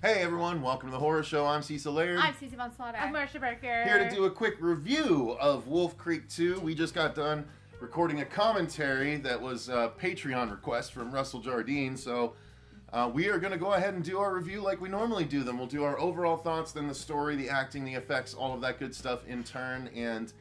Hey everyone, welcome to the horror show. I'm Cecil Laird. I'm Susie Von Slaughter. I'm Marcia Barker. Here to do a quick review of Wolf Creek 2. We just got done recording a commentary that was a Patreon request from Russell Jardine, so we are going to go ahead and do our review like we normally do them. We'll do our overall thoughts, then the story, the acting, the effects, all of that good stuff in turn. And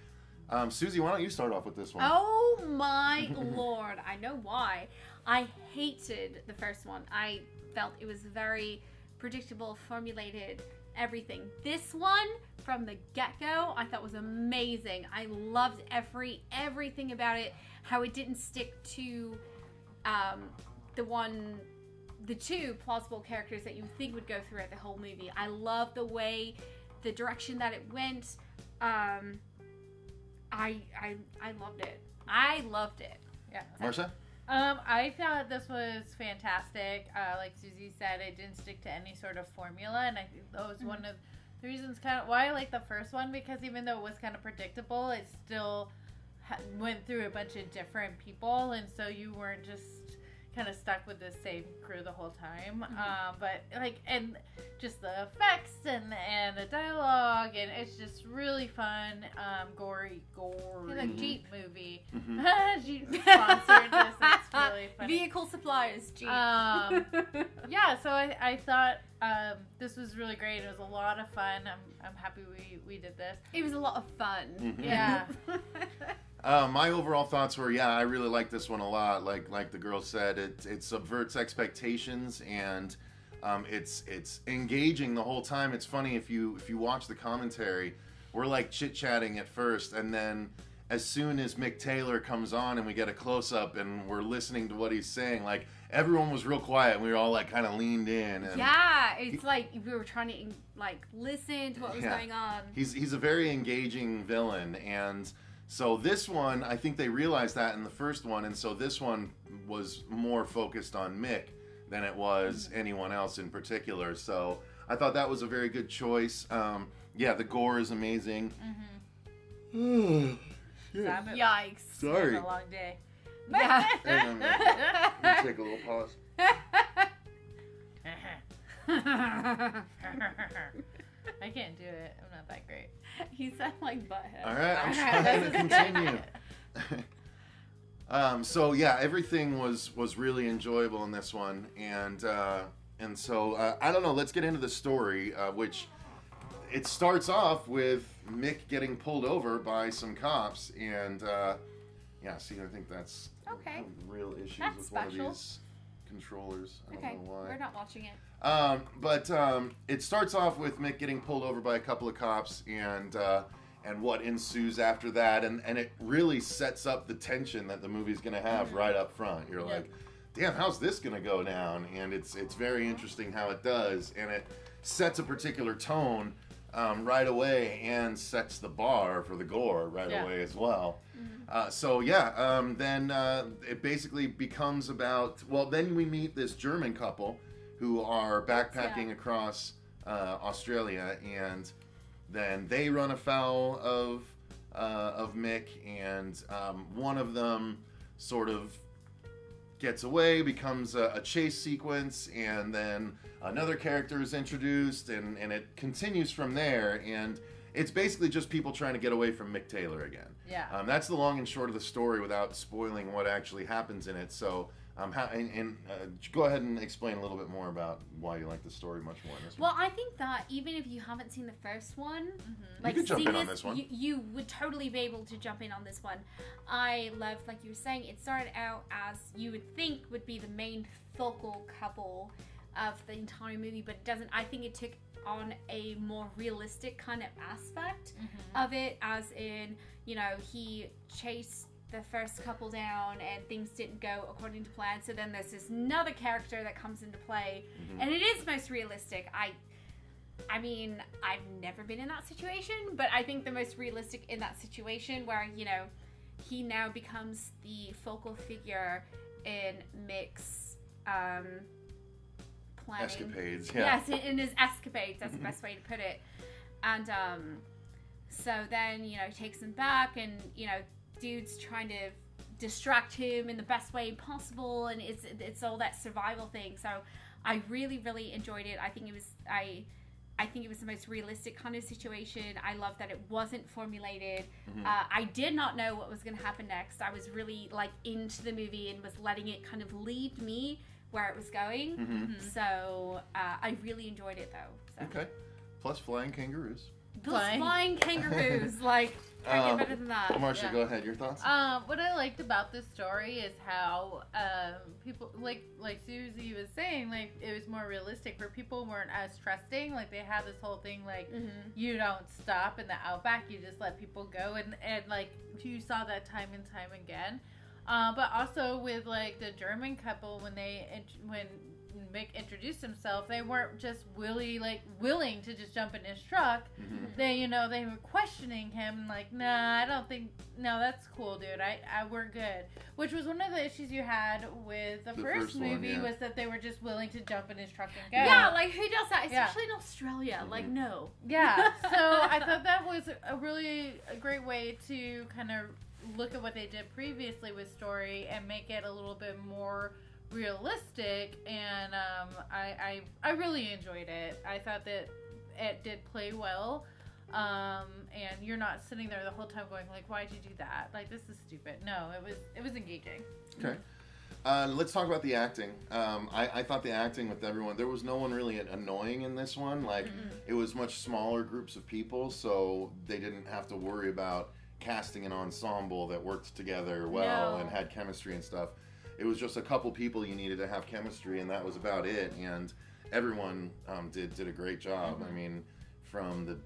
Susie, why don't you start off with this one? Oh my lord, I know why. I hated the first one. I felt it was very predictable, formulated, everything. This one, from the get-go, I thought was amazing. I loved everything about it. How it didn't stick to the two plausible characters that you think would go throughout the whole movie. I love the way, the direction that it went. I loved it. I loved it. Yeah. Marcia? I thought this was fantastic. Like Susie said, it didn't stick to any sort of formula, and I think that was one of the reasons kind of why I like the first one, because even though it was kind of predictable, it still went through a bunch of different people, and so you weren't just kind of stuck with the same crew the whole time. But like, and just the effects and the dialogue, and it's just really fun, gory like Jeep movie. Jeep sponsored this. It's really funny. Vehicle suppliers, Jeep. Yeah, so I thought this was really great. It was a lot of fun. I'm happy we did this. It was a lot of fun. Yeah. My overall thoughts were, yeah, I really like this one a lot. Like the girl said, it subverts expectations, and it's engaging the whole time. It's funny if you watch the commentary, we're like chit-chatting at first, and then as soon as Mick Taylor comes on and we get a close-up and we're listening to what he's saying, like everyone was real quiet and we were all like kind of leaned in. And yeah, it's like we were trying to like listen to what was going on. He's a very engaging villain, and so this one, I think they realized that in the first one, and so this one was more focused on Mick than it was anyone else in particular. So I thought that was a very good choice. Yeah, the gore is amazing. Yikes. Sorry. It's a long day. Yeah. Let me take a little pause. I can't do it. I'm not that great. He sounds like Butthead. All right, I'm trying to continue. So yeah, everything was really enjoyable in this one, and so I don't know. Let's get into the story, which it starts off with Mick getting pulled over by some cops, and yeah. See, I think that's okay. Real issues That's with special. one of these controllers. I don't know why. We're not watching it. But it starts off with Mick getting pulled over by a couple of cops, and what ensues after that, and it really sets up the tension that the movie's going to have right up front. You're like, damn, how's this going to go down? And it's very interesting how it does, and it sets a particular tone right away and sets the bar for the gore right away as well. So yeah, then it basically becomes about, well, then we meet this German couple who are backpacking across Australia, and then they run afoul of Mick, and one of them sort of gets away, becomes a chase sequence, and then another character is introduced, and it continues from there, and it's basically just people trying to get away from Mick Taylor again. Yeah. That's the long and short of the story without spoiling what actually happens in it. So, go ahead and explain a little bit more about why you like the story much more in this one. Well, I think that even if you haven't seen the first one, like you could jump in on this one. You would totally be able to jump in on this one. I loved, like you were saying, it started out as you would think would be the main focal couple of the entire movie, but it doesn't. I think it took on a more realistic kind of aspect of it, as in, you know, he chased the first couple down and things didn't go according to plan, so then there's this another character that comes into play, and it is most realistic. I mean, I've never been in that situation, but I think the most realistic in that situation where, you know, he now becomes the focal figure in Mick's planning. Escapades, yeah. Yes, in his escapades, that's the best way to put it. And so then, you know, he takes him back, and, you know, dude's trying to distract him in the best way possible, and it's all that survival thing. So I really, really enjoyed it. I think it was I think it was the most realistic kind of situation. I love that it wasn't formulated. I did not know what was going to happen next. I was really like into the movie and was letting it kind of lead me where it was going. So I really enjoyed it though. So. Okay. Plus flying kangaroos. Flying kangaroos, like, can't get better than that. Marcia, go ahead. Your thoughts? What I liked about this story is how people, like Susie was saying, like, it was more realistic, where people weren't as trusting. Like, they had this whole thing, like, you don't stop in the outback, you just let people go, and like, you saw that time and time again. But also with, like, the German couple, when Mick introduced himself, they weren't just willing to just jump in his truck. They were questioning him, like, nah, I don't think, no, that's cool, dude. We're good. Which was one of the issues you had with the first movie, was that they were just willing to jump in his truck and go. Yeah, like, who does that? Especially in Australia. Like, no. Yeah, so I thought that was a great way to kind of look at what they did previously with story and make it a little bit more realistic, and I really enjoyed it. I thought that it did play well, and you're not sitting there the whole time going like, why'd you do that? Like, this is stupid. No, it was engaging. Okay. Let's talk about the acting. I thought the acting with everyone, there was no one really annoying in this one. Like, it was much smaller groups of people, so they didn't have to worry about casting an ensemble that worked together well and had chemistry and stuff. It was just a couple people you needed to have chemistry, and that was about it. And everyone did a great job. I mean, from the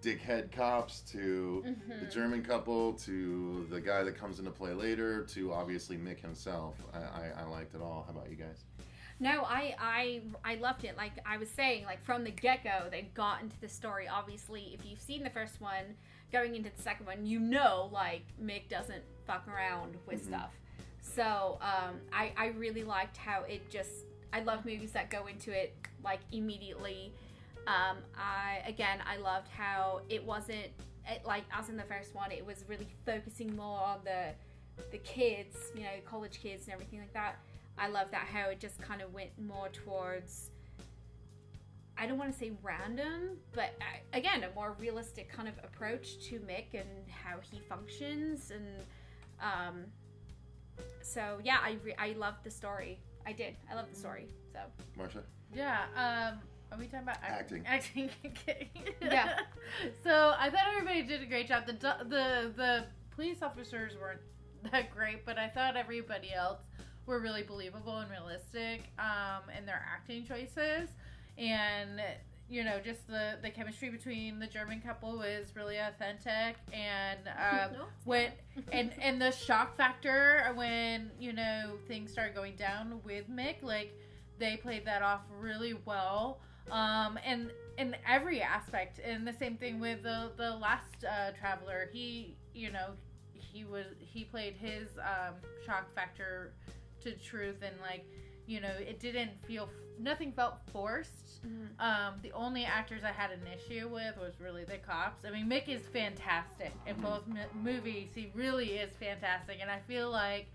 dickhead cops to the German couple to the guy that comes into play later to obviously Mick himself. I liked it all. How about you guys? No, I loved it. Like I was saying, like from the get-go, they got into the story. Obviously, if you've seen the first one, going into the second one, you know, like, Mick doesn't fuck around with stuff. So, I really liked how it just, I love movies that go into it, like, immediately. I loved how it wasn't, like, as in the first one, it was really focusing more on the kids, you know, college kids and everything like that. I love that how it just kind of went more towards, I don't want to say random, but again, a more realistic kind of approach to Mick and how he functions. And so, yeah, I loved the story. I did. I love the story. So, Marcia? Yeah. Are we talking about acting? Acting. Yeah. So I thought everybody did a great job. The police officers weren't that great, but I thought everybody else were really believable and realistic in their acting choices. And, you know, just the chemistry between the German couple was really authentic. And and the shock factor when, you know, things started going down with Mick, like, they played that off really well. And in every aspect. And the same thing with the last traveler. He played his shock factor to truth, and, like, you know, it didn't feel, nothing felt forced. The only actors I had an issue with was really the cops. I mean, Mick is fantastic in both movies. He really is fantastic, and I feel like,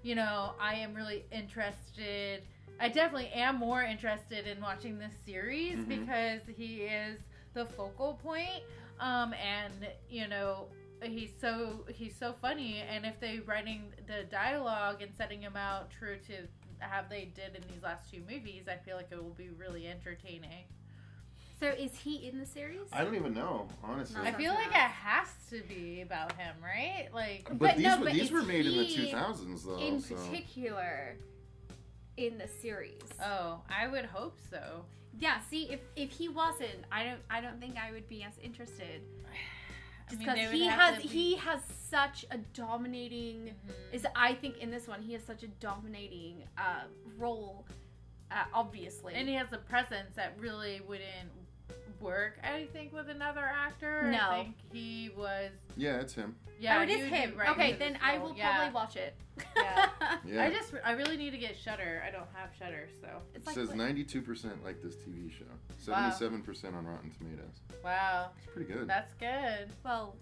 you know, I am really interested. I definitely am more interested in watching this series because he is the focal point, and, you know, he's so funny, and if they writing the dialogue and setting him out true to how they did in these last two movies, I feel like it will be really entertaining. So is he in the series? I don't even know, honestly. I feel like it has to be about him, right? Like, but these were made in the 2000s, though. In particular, in the series. Oh, I would hope so. Yeah. See, if he wasn't, I don't think I would be as interested. Just because he has such a dominating, I think in this one he has such a dominating role, obviously, and he has a presence that really wouldn't work, I think, with another actor. No, I think he was. Yeah, it's him. Yeah, oh, it is him. Right, okay, then I will probably watch it. Yeah. I really need to get Shudder. I don't have Shudder, so it says 92% like this TV show, 77% on Rotten Tomatoes. Wow, it's pretty good. That's good. Well,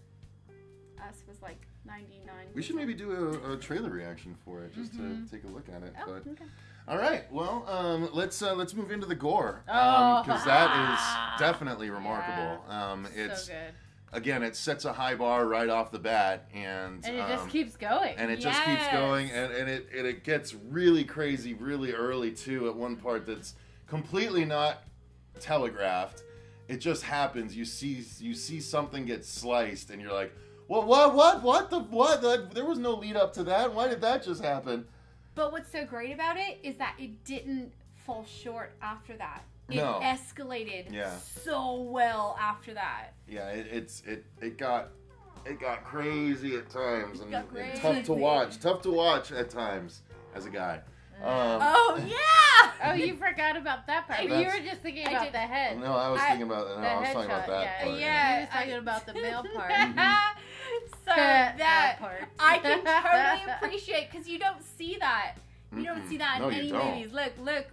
Us was like 99. We should maybe do a trailer reaction for it, just to take a look at it. Oh, But okay. all right, well, let's move into the gore, Oh. because that is definitely remarkable. It's so good. again, it sets a high bar right off the bat, and it just keeps going. And it just keeps going, and it gets really crazy really early too. At one part that's completely not telegraphed, it just happens. You see something get sliced, and you're like, what? There was no lead up to that. Why did that just happen? But what's so great about it is that it didn't fall short after that. It No. escalated Yeah. so well after that. Yeah, it got crazy at times, and, got and tough to watch. Tough to watch at times as a guy. Oh yeah! Oh, you forgot about that part. You That's- were just thinking about the head. No, I was thinking about that. No, I was talking about that yeah, part. yeah. He was talking about the male part. So that part. I can totally appreciate, because you don't see that. You don't Mm-mm. see that in No, you any don't. movies.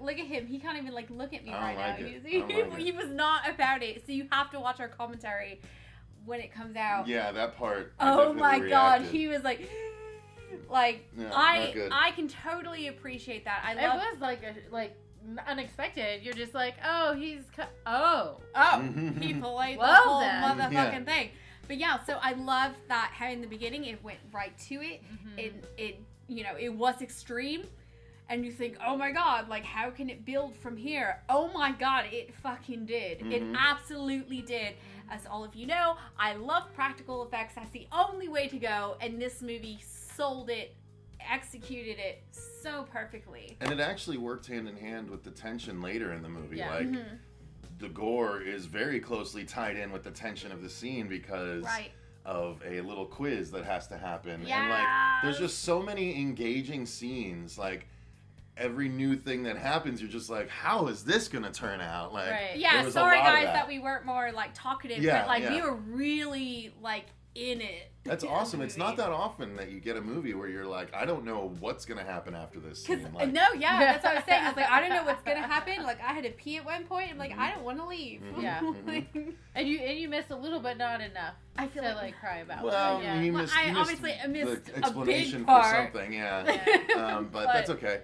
Look at him. He can't even like look at me I don't right like now. it. He, I don't like he it. was not about it. So you have to watch our commentary when it comes out. Yeah, that part. I Oh definitely my god, reacted. he was like Yeah, not good. I can totally appreciate that. I It love was like unexpected. You're just like, oh, oh. he played the Well whole then. motherfucking Yeah. thing. But yeah, so I love that how in the beginning it went right to it. It it was extreme. And you think, oh my god, like how can it build from here? Oh my god, it fucking did. It absolutely did. As all of you know, I love practical effects. That's the only way to go. And this movie sold it, executed it so perfectly. And it actually worked hand in hand with the tension later in the movie. Yeah. Like, the gore is very closely tied in with the tension of the scene because Right. of a little quiz that has to happen. And, Yes. like, there's just so many engaging scenes. Like, every new thing that happens, you're just like, how is this going to turn out? Like, Right. there Yeah, was a sorry lot of guys that we weren't more like talkative, Yeah, but like yeah. we were really like in it. That's in awesome. the It's not movie. that often that you get a movie where you're like, I don't know what's going to happen after this 'Cause- scene. Like, no, yeah, that's what I was saying. I was like, I don't know what's gonna happen. Like, I had to pee at one point. I'm like, I don't want to leave. Yeah. Like, And you missed a little, but not enough I feel to like cry about. well, yeah. you Well, missed, I you obviously missed the a explanation big for part. something, yeah. Yeah. But that's okay.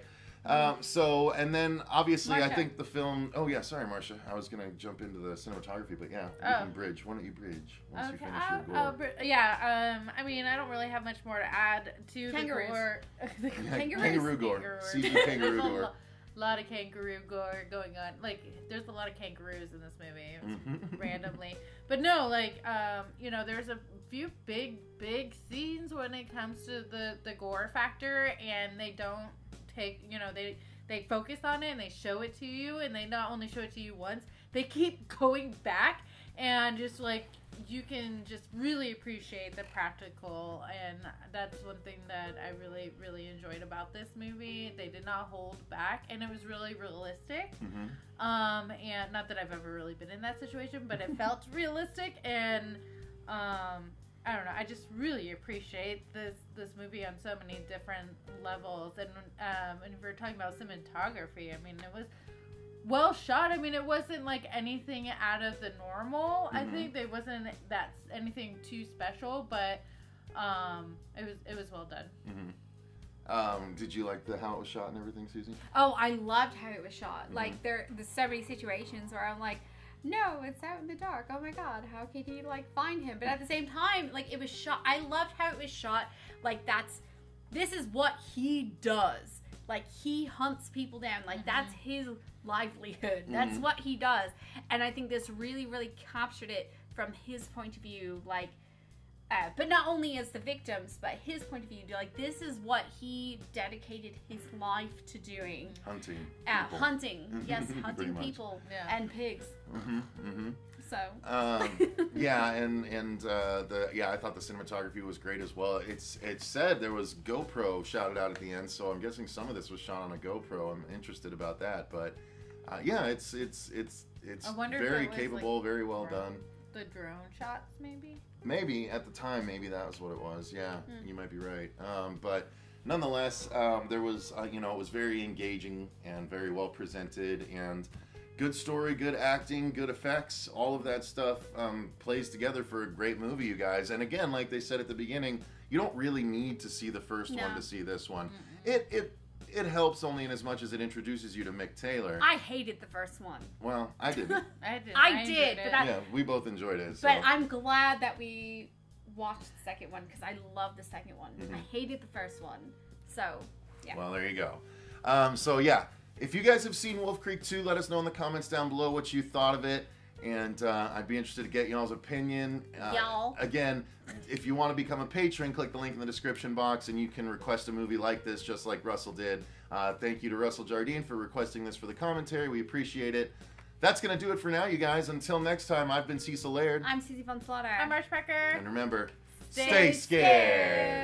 So, and then obviously, I Marcia. think the film. Oh yeah, sorry, Marcia. I was gonna jump into the cinematography, but yeah, you can bridge. Why don't you bridge once you Okay. finish your gore? Yeah. I mean, I don't really have much more to add to Kangaroos. the gore. Kangaroo gore. CG kangaroo There's gore. a lot of kangaroo gore going on. Like, there's a lot of kangaroos in this movie. Randomly, but no, like, there's a few big scenes when it comes to the gore factor, and they don't take, they focus on it and they show it to you, and they not only show it to you once, they keep going back, and just like you can just really appreciate the practical, and that's one thing that I really, really enjoyed about this movie. They did not hold back, and it was really realistic. And not that I've ever really been in that situation, but it felt realistic, and I don't know, I just really appreciate this movie on so many different levels. And if we're talking about cinematography, I mean, it was well shot. I mean, it wasn't like anything out of the normal. I think there wasn't anything too special, but it was well done. Did you like how it was shot and everything, Susie? Oh, I loved how it was shot. Like, there's so many situations where I'm like, no, it's out in the dark. Oh my god, how can he like find him? But at the same time, like, it was shot. I loved how it was shot. Like, this is what he does. Like, he hunts people down. Like, that's his livelihood. That's what he does. And I think this really, really captured it from his point of view. Like, but not only as the victims, but his point of view. Like, this is what he dedicated his life to doing. Hunting. People. Hunting. Yes, Pretty hunting much. people Yeah. and pigs. So. Yeah, and I thought the cinematography was great as well. It said there was GoPro shouted out at the end, so I'm guessing some of this was shot on a GoPro. I'm interested about that, but yeah, it's I wonder if very it was, capable, like, very well done. The drone shots, maybe? Maybe at the time, maybe that was what it was. Yeah, you might be right. But nonetheless, there was it was very engaging and very well presented, and good story, good acting, good effects, all of that stuff plays together for a great movie, you guys. And again, like they said at the beginning, you don't really need to see the first one to see this one. It helps only in as much as it introduces you to Mick Taylor. I hated the first one. Well, I didn't. I did, but yeah, we both enjoyed it. So. But I'm glad that we watched the second one because I love the second one. I hated the first one. So, yeah. Well, there you go. So, yeah. If you guys have seen Wolf Creek 2, let us know in the comments down below what you thought of it. And I'd be interested to get y'all's opinion. Y'all. Again, if you want to become a patron, click the link in the description box and you can request a movie like this just like Russell did. Thank you to Russell Jardine for requesting this for the commentary. We appreciate it. That's going to do it for now, you guys. Until next time, I've been Cecil Laird. I'm Susie Von Slaughter. I'm Marcia. And remember, stay scared.